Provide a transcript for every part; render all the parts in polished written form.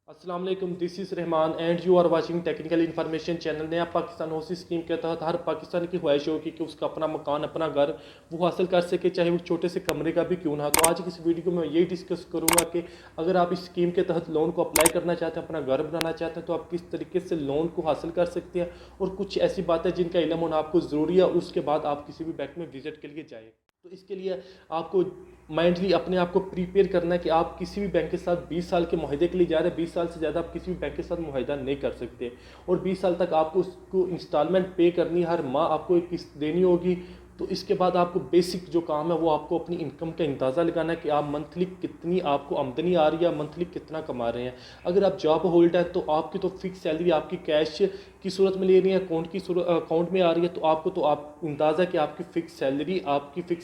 अस्सलाम वालेकुम, this is Rahman and you are watching technical information channel. नया पाकिस्तान ओसी स्कीम के तहत हर पाकिस्तानी की ख्वाहिश होगी कि उसका अपना मकान, अपना घर वो हासिल कर सके, चाहे वो छोटे से कमरे का भी क्यों ना। तो आज की इस वीडियो में मैं यही डिस्कस करूंगा कि अगर आप इस स्कीम के तहत लोन को अप्लाई करना चाहते हैं, अपना घर बनाना चाहते हैं, तो आप किस तरीके से लोन को हासिल कर सकते हैं और कुछ ऐसी बातें जिनका इल्म होना आपको ज़रूरी है, उसके बाद आप किसी भी बैंक में विजिट के लिए जाए। तो इसके लिए आपको माइंडली अपने आप को प्रिपेयर करना है कि आप किसी भी बैंक के साथ 20 साल के मुआहदे के लिए जा रहे हैं। 20 साल से ज़्यादा आप किसी भी बैंक के साथ मुआहदा नहीं कर सकते और 20 साल तक आपको उसको इंस्टॉलमेंट पे करनी, हर माह आपको एक किस्त देनी होगी। तो इसके बाद आपको बेसिक जो काम है वो आपको अपनी इनकम का अंदाज़ा लगाना है कि आप मंथली कितनी आपको आमदनी आ रही है, मंथली कितना कमा रहे हैं। अगर आप जॉब होल्डर हैं तो आपकी तो फिक्स सैलरी आपकी कैश की सूरत में ले रही है, अकाउंट में आ रही है, तो आपको तो आप अंदाज़ा कि आपकी फ़िक्स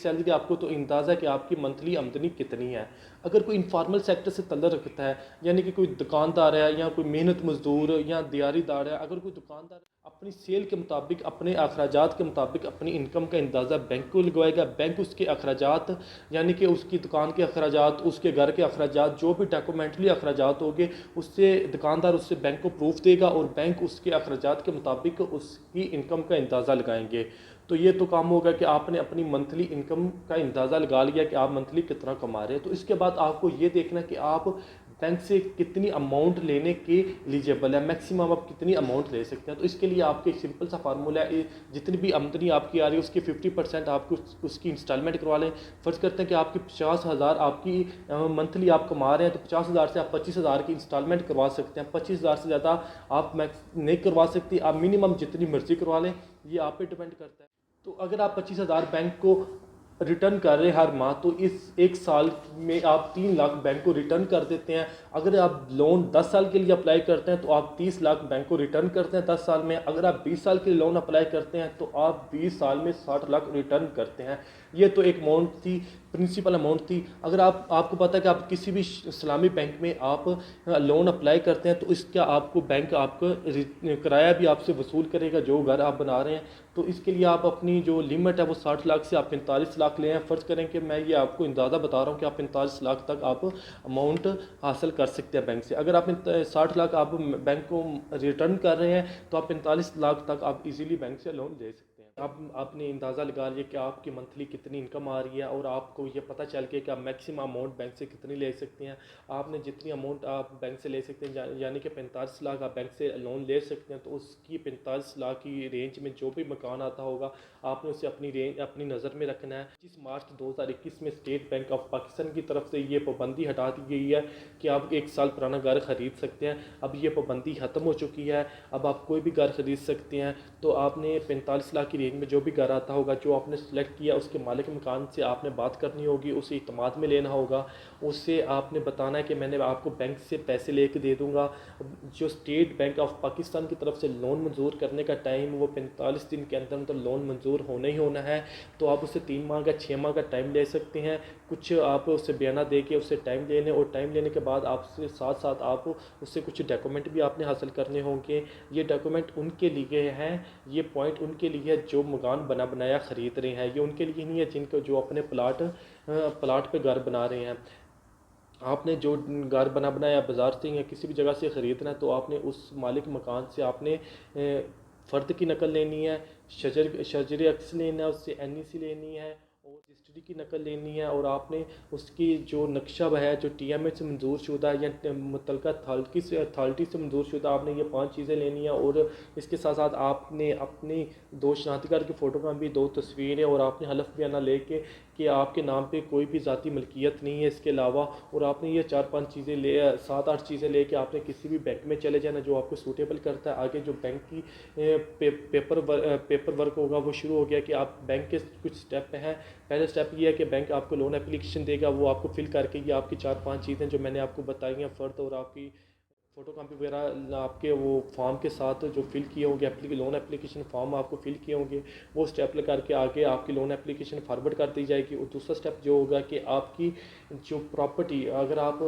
सैलरी आपको तो अंदाज़ा कि आपकी मंथली आमदनी कितनी है। अगर कोई इनफॉर्मल सेक्टर से तल्लुक़ रखता है, यानी कि कोई दुकानदार है या कोई मेहनत मजदूर या दिहाड़ीदार है, अगर कोई दुकानदार अपनी सेल के मुताबिक, अपने अखराजात के मुताबिक अपनी इनकम का अंदाज़ा बैंक को लगवाएगा। बैंक उसके अखराजात, यानी कि उसकी दुकान के अखराजात, उसके घर के अखराजात, जो भी डॉक्यूमेंट्री अखराजात होंगे, उससे दुकानदार उससे बैंक को प्रूफ देगा और बैंक उसके अखराजात के मुताबिक उसकी इनकम का अंदाज़ा लगाएंगे। तो ये तो काम होगा कि आपने अपनी मंथली इनकम का अंदाज़ा लगा लिया कि आप मंथली कितना कमा रहे हैं। तो इसके बाद आपको ये देखना कि आप बैंक से कितनी अमाउंट लेने के एलिजिबल है, मैक्सिमम आप कितनी अमाउंट ले सकते हैं। तो इसके लिए आपके एक सिंपल सा फार्मूला है, जितनी भी आमदनी आपकी आ रही है उसकी 50% आपको उसकी इंस्टॉलमेंट करवा लें। फ़र्ज़ करते हैं कि आपकी 50,000 आपकी मंथली आप कमा रहे हैं, तो 50,000 से आप 25,000 की इंस्टॉलमेंट करवा सकते हैं। 25,000 से ज़्यादा आप मैक्स नहीं करवा सकती, आप मिनिमम जितनी मर्ज़ी करवा लें, ये आप पे डिपेंड करता है। तो अगर आप 25,000 बैंक को रिटर्न कर रहे हैं हर माह, तो इस एक साल में आप 3 लाख बैंक को रिटर्न कर देते हैं। अगर आप लोन 10 साल के लिए अप्लाई करते हैं तो आप 30 लाख बैंक को रिटर्न करते हैं 10 साल में। अगर आप 20 साल के लिए लोन अप्लाई करते हैं तो आप 20 साल में 60 लाख रिटर्न करते हैं। ये तो एक अमाउंट थी, प्रिंसिपल अमाउंट थी। अगर आपको पता है कि आप किसी भी इस्लामी बैंक में आप लोन अप्लाई करते हैं तो इसका आपको बैंक आपको किराया भी आपसे वसूल करेगा जो घर आप बना रहे हैं। तो इसके लिए आप अपनी जो लिमिट है वो 60 लाख से आप 45 लाख ले हैं। फ़र्ज़ करें कि मैं ये आपको अंदाज़ा बता रहा हूँ कि आप 45 लाख तक आप अमाउंट हासिल कर सकते हैं बैंक से। अगर आप 60 लाख आप बैंक को रिटर्न कर रहे हैं तो आप 45 लाख तक आप इजीली बैंक से लोन ले सकते हैं। आपने अंदाज़ा लगा लिया कि आपकी मंथली कितनी इनकम आ रही है और आपको ये पता चल गया कि आप मैक्सिमम अमाउंट बैंक से कितनी ले सकते हैं। आपने जितनी अमाउंट आप बैंक से ले सकते हैं, यानी कि 45 लाख आप बैंक से लोन ले सकते हैं, तो उसकी 45 लाख की रेंज में जो भी मकान आता होगा आपने उसे अपनी नज़र में रखना है। 25 मार्च 2021 में स्टेट बैंक ऑफ पाकिस्तान की तरफ से ये पाबंदी हटा दी गई है कि आप 1 साल पुराना घर ख़रीद सकते हैं। अब ये पाबंदी ख़त्म हो चुकी है, अब आप कोई भी घर ख़रीद सकते हैं। तो आपने 45 लाख की रेंज में जो भी घर आता होगा, जो आपने सेलेक्ट किया, उसके मालिक मकान से आपने बात करनी होगी, उसे इत्मीनान में लेना होगा। उससे आपने बताना है कि मैंने आपको बैंक से पैसे लेके दे दूँगा। जो स्टेट बैंक ऑफ पाकिस्तान की तरफ से लोन मंजूर करने का टाइम वो 45 दिन के अंदर अंदर लोन मंजूर होना ही होना है। तो आप उससे 3 माह का 6 माह का टाइम ले सकते हैं। कुछ आप उससे बयाना दे के उससे टाइम लेने, और टाइम लेने के बाद आपसे साथ साथ आप उससे कुछ डॉक्यूमेंट भी आपने हासिल करने होंगे। ये डॉक्यूमेंट उनके लिए हैं, ये पॉइंट उनके लिए जो मकान बना बनाया ख़रीद रहे हैं, ये उनके लिए नहीं है जिनको जो अपने प्लाट पे घर बना रहे हैं। आपने जो घर बना बनाया बाज़ार से या किसी भी जगह से ख़रीदना है तो आपने उस मालिक मकान से आपने फ़र्द की नकल लेनी है, शजर अक्स लेना है, उससे NEC लेनी है और रजिस्ट्री की नकल लेनी है। और आपने उसकी जो नक्शा है जो TMA से मंजूर शुदा या मुतलका अथॉरिटी से मंजूर शुदा, आपने ये 5 चीज़ें लेनी है। और इसके साथ साथ आपने अपनी 2 शनाख्ती कार्ड की फ़ोटोकॉपी, 2 तस्वीरें, और आपने हलफ बयाना लेके कि आपके नाम पे कोई भी ज़ाती मलकियत नहीं है इसके अलावा। और आपने ये 4-5 चीज़ें 7-8 चीज़ें लेके आपने किसी भी बैंक में चले जाना जो आपको सूटेबल करता है। आगे जो बैंक की पेपर वर्क होगा वो शुरू हो गया कि आप बैंक के कुछ स्टेप हैं। पहले स्टेप ये है कि बैंक आपको लोन एप्लीकेशन देगा, वो आपको फिल करके ये आपकी 4-5 चीज़ें जो मैंने आपको बताई हैं, फ़र्द और आपकी फ़ोटोकॉपी वगैरह आपके वो फॉर्म के साथ जो फिल किए होंगे, लोन एप्लीकेशन फॉर्म आपको फिल किए होंगे, वो स्टेप करके आगे आपकी लोन एप्लीकेशन फॉरवर्ड कर दी जाएगी। और दूसरा स्टेप जो होगा कि आपकी जो प्रॉपर्टी, अगर आप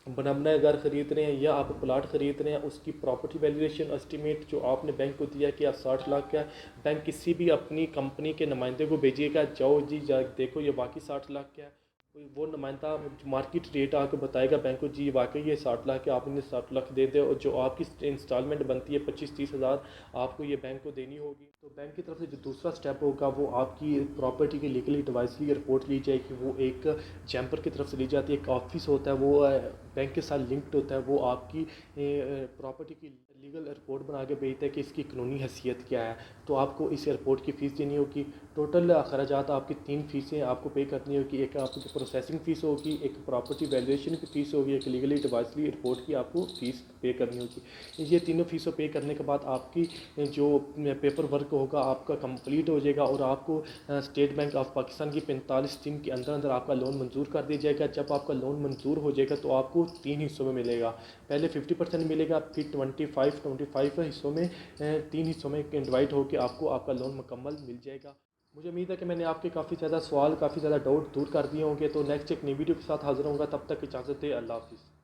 बना घर ख़रीद रहे हैं या आप प्लाट ख़रीद रहे हैं, उसकी प्रॉपर्टी वैल्यूएशन एस्टीमेट जो आपने बैंक को दिया कि आप 60 लाख का, बैंक किसी भी अपनी कंपनी के नुमाइंदे को भेजिएगा, जाओ जी देखो ये बाकी 60 लाख क्या है। कोई वो नुमाइंदा मार्केट रेट आके बताएगा बैंक को, जी वाकई ये 60 लाख है, आप इन्हें 60 लाख दे दें, और जो आपकी इंस्टॉलमेंट बनती है 25-30 हज़ार आपको ये बैंक को देनी होगी। तो बैंक की तरफ से जो दूसरा स्टेप होगा वो आपकी प्रॉपर्टी की लीगली एडवाइजरी रिपोर्ट ली जाएगी। वो एक जैम्पर की तरफ से ली जाती है, एक ऑफिस होता है वो बैंक के साथ लिंक्ड होता है, वो आपकी प्रॉपर्टी की लीगल रिपोर्ट बना के भेजता है कि इसकी कानूनी हैसियत क्या है। तो आपको इस एयरपोर्ट की फ़ीस देनी होगी। टोटल खर्चात आपकी 3 फ़ीसें आपको पे करनी होगी। एक आपकी प्रोसेसिंग फ़ीस होगी, एक प्रॉपर्टी वैल्यूएशन की फ़ीस होगी, एक लीगली एडवाइजरी रिपोर्ट की आपको फ़ीस पे करनी होगी। ये तीनों फ़ीसों पे करने के बाद आपकी जो पेपर वर्क होगा आपका कंप्लीट हो जाएगा, और आपको स्टेट बैंक ऑफ पाकिस्तान की 45 दिन के अंदर अंदर आपका लोन मंजूर कर दिया जाएगा। जब आपका लोन मंजूर हो जाएगा तो आपको 3 हिस्सों में मिलेगा। पहले 50% मिलेगा, फिर 25 हिस्सों में 3 हिस्सों में डिवाइड होकर आपको आपका लोन मुकम्मल मिल जाएगा। मुझे उम्मीद है कि मैंने आपके काफ़ी ज़्यादा सवाल, काफ़ी ज़्यादा डाउट दूर कर दिए होंगे। तो नेक्स्ट एक नई वीडियो के साथ हाजिर होऊंगा, तब तक इजाज़त है, अल्लाह हाफिज़।